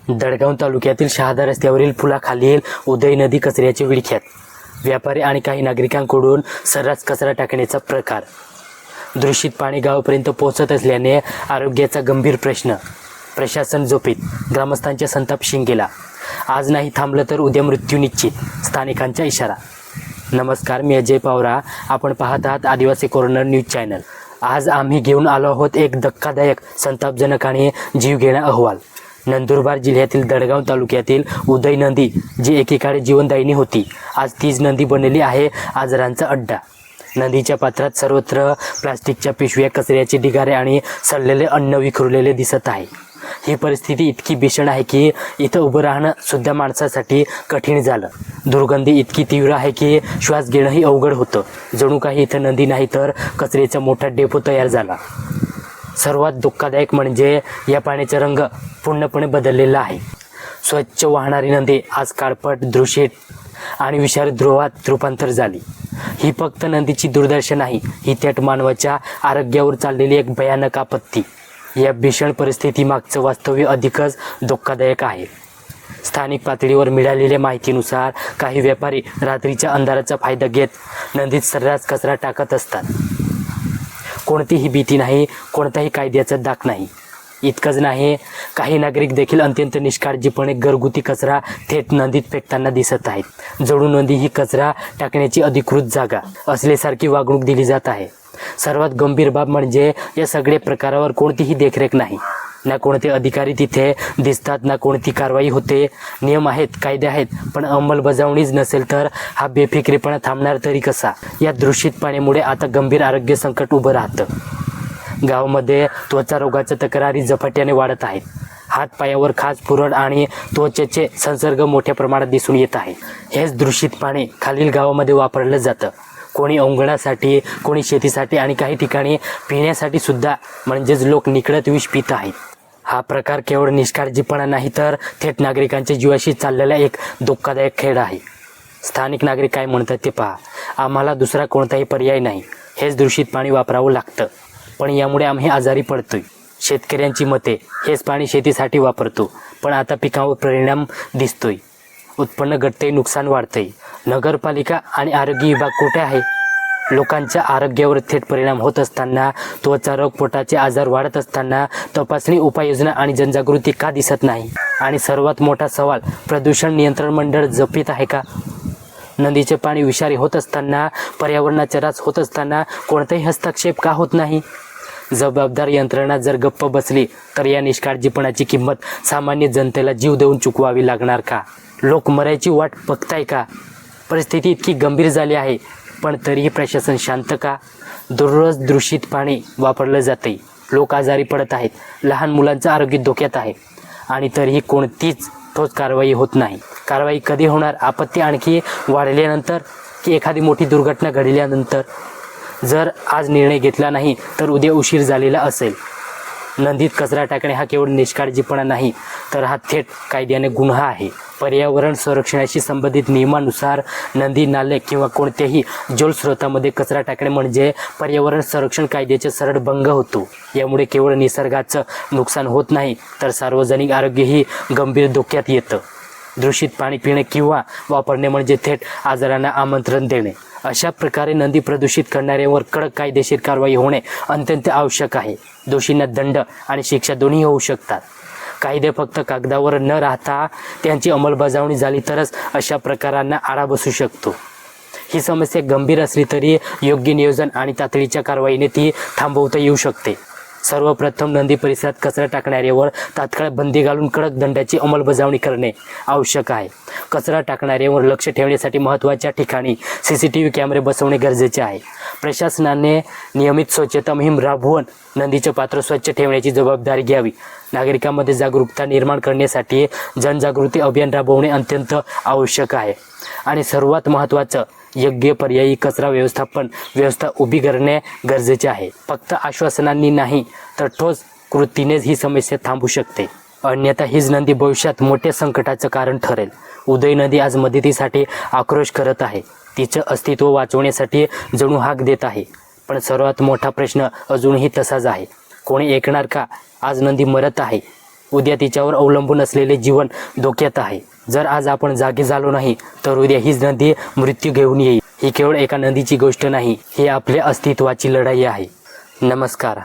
दडगाव तालुक्यातील शहादा रस्त्यावरील पुलाखालील उदय नदी कचऱ्याच्या विळख्यात व्यापारी आणि काही नागरिकांकडून सर्रास कचरा टाकण्याचा प्रकार. दूषित पाणी गावापर्यंत पोहोचत असल्याने आरोग्याचा गंभीर प्रश्न. प्रशासन झोपेत, ग्रामस्थांच्या संताप शिंगेला. आज नाही थांबलं तर उद्या मृत्यू निश्चित, स्थानिकांचा इशारा. नमस्कार, मी अजय पावरा. आपण पाहत आहात आदिवासी कॉर्नर न्यूज चॅनल. आज आम्ही घेऊन आलो आहोत एक धक्कादायक, संतापजनक आणि जीवघेणा अहवाल. नंदुरबार जिल्ह्यातील दडगाव तालुक्यातील उदय नदी, जी एकेकाळी जीवनदायिनी होती, आज तीच नदी बनलेली आहे आजारांचा अड्डा. नदीच्या पात्रात सर्वत्र प्लास्टिकच्या पिशव्या, कचऱ्याचे ढिगारे आणि सडलेले अन्न विखुरलेले दिसत आहे. ही परिस्थिती इतकी भीषण आहे की इथं उभं राहणं सुद्धा माणसासाठी कठीण झालं. दुर्गंधी इतकी तीव्र आहे की श्वास घेणंही अवघड होतं. जणू काही इथं नदी नाही तर कचऱ्याचा मोठा डेपो तयार झाला. सर्वात धोकादायक म्हणजे या पाण्याचा रंग पूर्णपणे बदललेला आहे. स्वच्छ वाहणारी नदी आज काळपट, दूषित आणि विषारी द्रोहात रूपांतर झाली. ही फक्त नदीची दुर्दशा नाही, ही थेट मानवाच्या आरोग्यावर चाललेली एक भयानक आपत्ती. या भीषण परिस्थितीमागचं वास्तव्य अधिकच धोकादायक आहे. स्थानिक पातळीवर मिळालेल्या माहितीनुसार काही व्यापारी रात्रीच्या अंधाराचा फायदा घेत नदीत सर्रास कचरा टाकत असतात. कोणतीही भीती नाही, कोणताही कायद्याचा दाख नाही. इतकंच नाही, काही नागरिक देखील अत्यंत निष्काळजीपणे घरगुती कचरा थेट नदीत फेकताना दिसत आहेत. जणू नदी ही कचरा टाकण्याची अधिकृत जागा असल्यासारखी वागणूक दिली जात आहे. सर्वात गंभीर बाब म्हणजे या सगळ्या प्रकारावर कोणतीही देखरेख नाही. ना कोणते अधिकारी तिथे दिसतात, ना कोणती कारवाई होते. नियम आहेत, कायदे आहेत, पण अंमलबजावणीच नसेल तर हा बेफिक्रीपणा थांबणार तरी कसा? या दूषित पाण्यामुळे आता गंभीर आरोग्य संकट उभं राहतं. गावामध्ये त्वचा रोगाच्या तक्रारी झपाट्याने वाढत आहेत. हातपायावर खाज, पुरळ आणि त्वचेचे संसर्ग मोठ्या प्रमाणात दिसून येत आहे. हेच दूषित पाणी खालील गावामध्ये वापरलं जातं. कोणी अंघोळीसाठी, कोणी शेतीसाठी आणि काही ठिकाणी पिण्यासाठी सुद्धा. म्हणजेच लोक निकळत विष पित आहेत. हा प्रकार केवळ निष्काळजीपणा नाही तर थेट नागरिकांच्या जीवाशी चाललेला एक धोकादायक खेळ आहे. स्थानिक नागरिक काय म्हणतात ते पहा. आम्हाला दुसरा कोणताही पर्याय नाही, हेच दूषित पाणी वापरावं लागतं, पण यामुळे आम्ही आजारी पडतोय. शेतकऱ्यांची मते, हेच पाणी शेतीसाठी वापरतो, पण आता पिकांवर परिणाम दिसतोय. उत्पन्न घटतंय, नुकसान वाढतंय. नगरपालिका आणि आरोग्य विभाग कुठे आहे? लोकांच्या आरोग्यावर थेट परिणाम होत असताना, त्वचा रोग, पोटाचे आजार वाढत असताना तपासणी, उपाययोजना आणि जनजागृती का दिसत नाही? आणि सर्वात मोठा सवाल, प्रदूषण नियंत्रण मंडळ जपित आहे का? नदीचे पाणी विषारी होत असताना, पर्यावरणाचा ऱ्हास होत असताना कोणताही हस्तक्षेप का होत नाही? जबाबदार यंत्रणा जर गप्प बसली तर या निष्काळजीपणाची किंमत सामान्य जनतेला जीव देऊन चुकवावी लागणार का? लोक मरायची वाट बघताय का? परिस्थिती इतकी गंभीर झाली आहे, पण तरीही प्रशासन शांत का? दररोज दूषित पाणी वापरलं जाते, लोक आजारी पडत आहेत, लहान मुलांचं आरोग्य धोक्यात आहे, आणि तरीही कोणतीच ठोस कारवाई होत नाही. कारवाई कधी होणार? आपत्ती आणखी वाढल्यानंतर की एखादी मोठी दुर्घटना घडल्यानंतर? जर आज निर्णय घेतला नाही तर उद्या उशीर झालेला असेल. नदीत कचरा टाकणे हा केवळ निष्काळजीपणा नाही, तर हा थेट कायद्याने गुन्हा आहे. पर्यावरण संरक्षणाशी संबंधित नियमानुसार नदी, नाले किंवा कोणत्याही जलस्रोतामध्ये कचरा टाकणे म्हणजे पर्यावरण संरक्षण कायद्याचा सरळ भंग होतो. यामुळे केवळ निसर्गाचं नुकसान होत नाही, तर सार्वजनिक आरोग्यही गंभीर धोक्यात येतं. दूषित पाणी पिणे किंवा वापरणे म्हणजे थेट आजारांना आमंत्रण देणे. अशा प्रकारे नदी प्रदूषित करणाऱ्यांवर कडक कायदेशीर कारवाई होणे अत्यंत आवश्यक आहे. दोषींना दंड आणि शिक्षा दोन्ही होऊ शकतात. कायदे फक्त कागदावर न राहता त्यांची अंमलबजावणी झाली तरच अशा प्रकारांना आळा बसू शकतो. ही समस्या गंभीर असली तरी योग्य नियोजन आणि तातडीच्या कारवाईने ती थांबवता येऊ शकते. सर्वप्रथम नदी परिसरात कचरा टाकणाऱ्यावर तात्काळ बंदी घालून कडक दंडाची अंमलबजावणी करणे आवश्यक आहे. कचरा टाकणाऱ्यांवर लक्ष ठेवण्यासाठी महत्त्वाच्या ठिकाणी CCTV कॅमेरे बसवणे गरजेचे आहे. प्रशासनाने नियमित स्वच्छता मोहीम राबवून नदीचे पात्र स्वच्छ ठेवण्याची जबाबदारी घ्यावी. नागरिकांमध्ये जागरूकता निर्माण करण्यासाठी जनजागृती अभियान राबवणे अत्यंत आवश्यक आहे. आणि सर्वात महत्त्वाचं, योग्य पर्यायी कचरा व्यवस्था उभी करणे गरजेचे आहे. फक्त आश्वासनांनी नाही तर ठोस कृतीनेच ही समस्या थांबू शकते. अन्यथा हीच नदी भविष्यात मोठ्या संकटाचं कारण ठरेल. उदय नदी आज मदतीसाठी आक्रोश करत आहे. तिचं अस्तित्व वाचवण्यासाठी जणू हाक देत आहे. पण सर्वात मोठा प्रश्न अजूनही तसाच आहे, कोणी ऐकणार का? आज नदी मरत आहे, उद्या तिच्यावर अवलंबून असलेले जीवन धोक्यात आहे. जर आज आपण जागे झालो नाही तर उद्या हीच नदी मृत्यू घेऊन येईल. ही केवळ एका नदीची गोष्ट नाही, ही आपल्या अस्तित्वाची लढाई आहे. नमस्कार.